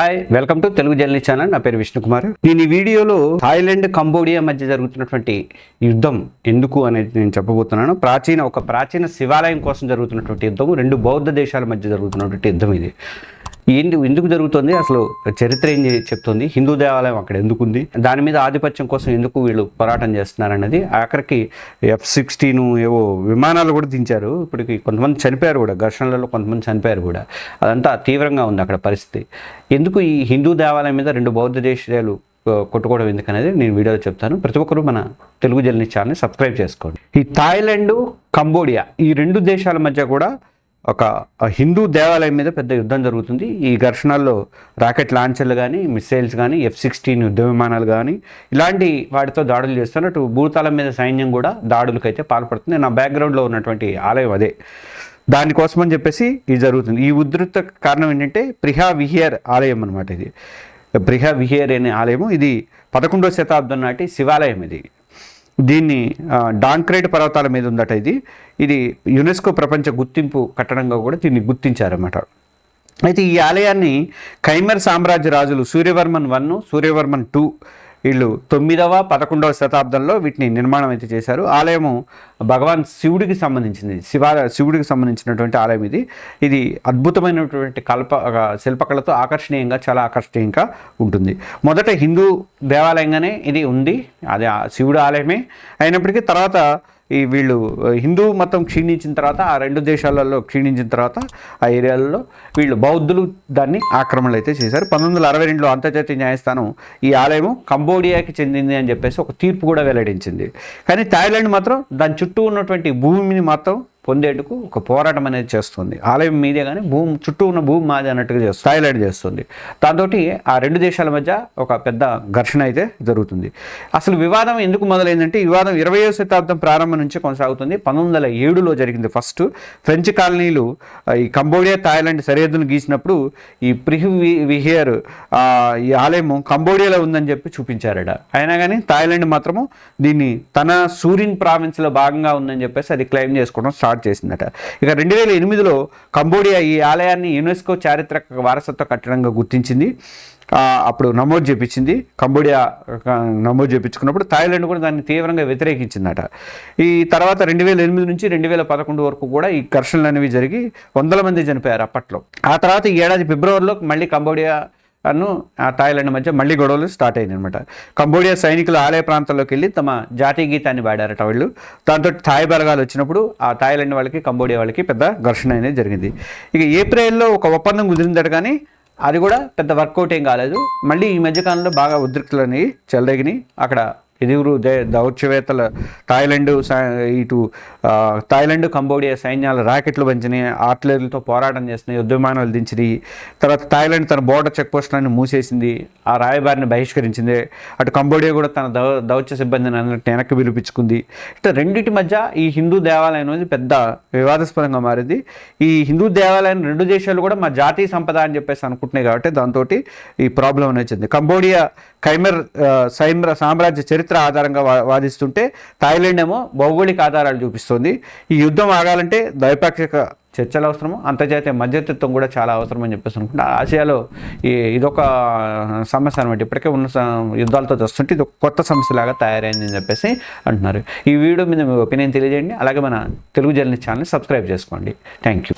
Hi welcome to Telugu journalist channel. నా పేరు విష్ణుకుమార్. నేను ఈ వీడియోలో థాయిలాండ్ కంబోడియా మధ్య జరుగుతున్నటువంటి యుద్ధం ఎందుకు అనేది నేను చెప్పబోతున్నాను. ఒక ప్రాచీన శివాలయం కోసం జరుగుతున్నటువంటి యుద్ధం, రెండు బౌద్ధ దేశాల మధ్య జరుగుతున్నటువంటి యుద్ధం. ఇది ఎందుకు జరుగుతుంది, అసలు చరిత్ర ఏం చెప్తుంది, హిందూ దేవాలయం అక్కడ ఎందుకు ఉంది, దాని మీద ఆధిపత్యం కోసం ఎందుకు వీళ్ళు పోరాటం చేస్తున్నారు అన్నది. ఆఖరికి F-16 ఏవో విమానాలు కూడా దించారు. ఇప్పటికి కొంతమంది చనిపోయారు కూడా, ఘర్షణలలో కొంతమంది చనిపోయారు కూడా. అదంతా తీవ్రంగా ఉంది అక్కడ పరిస్థితి. ఎందుకు ఈ హిందూ దేవాలయం మీద రెండు బౌద్ధ దేశాలు కొట్టుకోవడం ఎందుకనేది నేను వీడియోలో చెప్తాను. ప్రతి ఒక్కరు మన తెలుగు జర్నలిస్ట్ ఛానల్ని సబ్స్క్రైబ్ చేసుకోండి. ఈ థాయిలాండ్, కంబోడియా ఈ రెండు దేశాల మధ్య కూడా ఒక హిందూ దేవాలయం మీద పెద్ద యుద్ధం జరుగుతుంది. ఈ ఘర్షణల్లో రాకెట్ లాంచర్లు కానీ, మిసైల్స్ కానీ, F-16 యుద్ధ విమానాలు కానీ ఇలాంటి వాటితో దాడులు చేస్తున్నట్టు భూతాళం మీద సైన్యం కూడా దాడులకైతే పాల్పడుతుంది. నా బ్యాక్గ్రౌండ్లో ఉన్నటువంటి ఆలయం అదే. దానికోసమని చెప్పేసి ఇది జరుగుతుంది. ఈ ఉధృత కారణం ఏంటంటే ప్రిహా విహియర్ ఆలయం అనమాట. ఇది ప్రిహా విహియర్ అనే ఆలయము. ఇది 11వ శతాబ్దం నాటి శివాలయం. దీన్ని డాంక్రేట్ పర్వతాల మీద ఉందట. ఇది యునెస్కో ప్రపంచ గుర్తింపు కట్టడంగా కూడా దీన్ని గుర్తించారన్నమాట. అయితే ఈ ఆలయాన్ని ఖైమర్ సామ్రాజ్య రాజులు సూర్యవర్మన్ I, సూర్యవర్మన్ II వీళ్ళు 9వ 11వ శతాబ్దంలో వీటిని నిర్మాణం అయితే చేశారు. ఆలయము భగవాన్ శివుడికి సంబంధించింది, శివుడికి సంబంధించినటువంటి ఆలయం. ఇది అద్భుతమైనటువంటి శిల్పకళతో చాలా ఆకర్షణీయంగా ఉంటుంది. మొదట హిందూ దేవాలయంగానే ఇది ఉంది, అది శివుడు ఆలయమే అయినప్పటికీ తర్వాత వీళ్ళు హిందూ మతం క్షీణించిన తర్వాత, ఆ రెండు దేశాలలో క్షీణించిన తర్వాత ఆ ఏరియాలలో వీళ్ళు బౌద్ధులు దాన్ని ఆక్రమణలు అయితే చేశారు. 1962లో అంతర్జాతీయ న్యాయస్థానం ఈ ఆలయము కంబోడియాకి చెందింది అని చెప్పేసి ఒక తీర్పు కూడా వెల్లడించింది. కానీ థాయిలాండ్ మాత్రం దాని చుట్టూ ఉన్నటువంటి భూమిని మాత్రం పొందేందుకు ఒక పోరాటం అనేది చేస్తుంది. ఆలయం మీదే కానీ చుట్టూ ఉన్న భూమి మాది అన్నట్టుగా థాయిలాండ్ చేస్తుంది. దాంతో ఆ రెండు దేశాల మధ్య ఒక పెద్ద ఘర్షణ అయితే జరుగుతుంది. అసలు వివాదం ఎందుకు మొదలైందంటే, ఈ వివాదం 20వ శతాబ్దం ప్రారంభం నుంచి కొనసాగుతుంది. 1907లో జరిగింది. ఫస్ట్ ఫ్రెంచ్ కాలనీలు ఈ కంబోడియా థాయిలాండ్ సరిహద్దును గీసినప్పుడు ఈ ప్రిహ్ విహియర్ ఈ ఆలయము కంబోడియాలో ఉందని చెప్పి చూపించారట. అయినా కానీ థాయిలాండ్ మాత్రము దీన్ని తన సూరిన్ ప్రావిన్స్లో భాగంగా ఉందని చెప్పేసి అది క్లెయిమ్ చేసుకోవడం స్టార్ట్ చేసిందట. ఇక 2008లో కంబోడియా ఈ ఆలయాన్ని యునెస్కో చారిత్రక వారసత్వ కట్టడంగా గుర్తించింది. అప్పుడు నమోదు చేయించుకున్నప్పుడు థాయిలాండ్ కూడా దాన్ని తీవ్రంగా వ్యతిరేకించిందట. ఈ తర్వాత 2008 నుంచి 2011 వరకు కూడా ఈ ఘర్షణలు అనేవి జరిగి వందల మంది చనిపోయారు అప్పట్లో. ఆ తర్వాత ఈ ఏడాది ఫిబ్రవరిలో మళ్ళీ కంబోడియా థాయిలాండ్ మధ్య మళ్ళీ గొడవలు స్టార్ట్ అయింది అనమాట. కంబోడియా సైనికులు ఆలయ ప్రాంతాల్లోకి వెళ్ళి తమ జాతీయ గీతాన్ని పాడారట వాళ్ళు. దాంతో థాయ్ బలగాలు వచ్చినప్పుడు ఆ థాయిలాండ్ వాళ్ళకి కంబోడియా వాళ్ళకి పెద్ద ఘర్షణ అనేది జరిగింది. ఇక ఏప్రిల్లో ఒక ఒప్పందం కుదిరిందట, కానీ అది కూడా పెద్ద వర్కౌట్ ఏం కాలేదు. మళ్ళీ ఈ మధ్యకాలంలో బాగా ఉద్రిక్తులు అనేవి చెలరేగినాయి. అక్కడ ఎదురు దౌత్యవేత్తల థాయిలాండ్ కంబోడియా సైన్యాల రాకెట్లు పంచినాయి, ఆర్టిలరీలతో పోరాటం చేస్తున్నాయి, యుద్ధ విమానాలు దించినాయి. తర్వాత థాయిలాండ్ తన బోర్డర్ చెక్ పోస్టులను మూసేసింది, ఆ రాయబారిని బహిష్కరించింది. అటు కంబోడియా కూడా తన దౌత్య సిబ్బందిని అన్నింటిని వెనక్కి పిలిపించుకుంది. ఇట్లా రెండింటి మధ్య ఈ హిందూ దేవాలయం అనేది పెద్ద వివాదాస్పదంగా మారింది. ఈ హిందూ దేవాలయం రెండు దేశాలు కూడా మా జాతీయ సంపద అని చెప్పేసి అనుకుంటున్నాయి కాబట్టి దాంతో ఈ ప్రాబ్లం అనేది వచ్చింది. కంబోడియా ఖైమర్ సామ్రాజ్య చరిత్ర ఆధారంగా వాదిస్తుంటే థాయిలాండ్ ఏమో భౌగోళిక ఆధారాలు చూపిస్తుంది. ఈ యుద్ధం ఆగాలంటే ద్వైపాక్షిక చర్చలు అవసరము, అంతర్జాతీయ మధ్యతత్వం కూడా చాలా అవసరం అని చెప్పేసి అనుకుంటా. ఆసియాలో ఇదొక సమస్య అనమాట. ఇప్పటికే ఉన్న యుద్ధాలతో వస్తుంటే ఇది ఒక కొత్త సమస్యలాగా తయారైంది అని చెప్పేసి అంటున్నారు. ఈ వీడియో మీద మీ ఒపీనియన్ తెలియజేయండి. అలాగే మన తెలుగు జర్నలిస్ట్ ఛానల్ని సబ్స్క్రైబ్ చేసుకోండి. Thank you.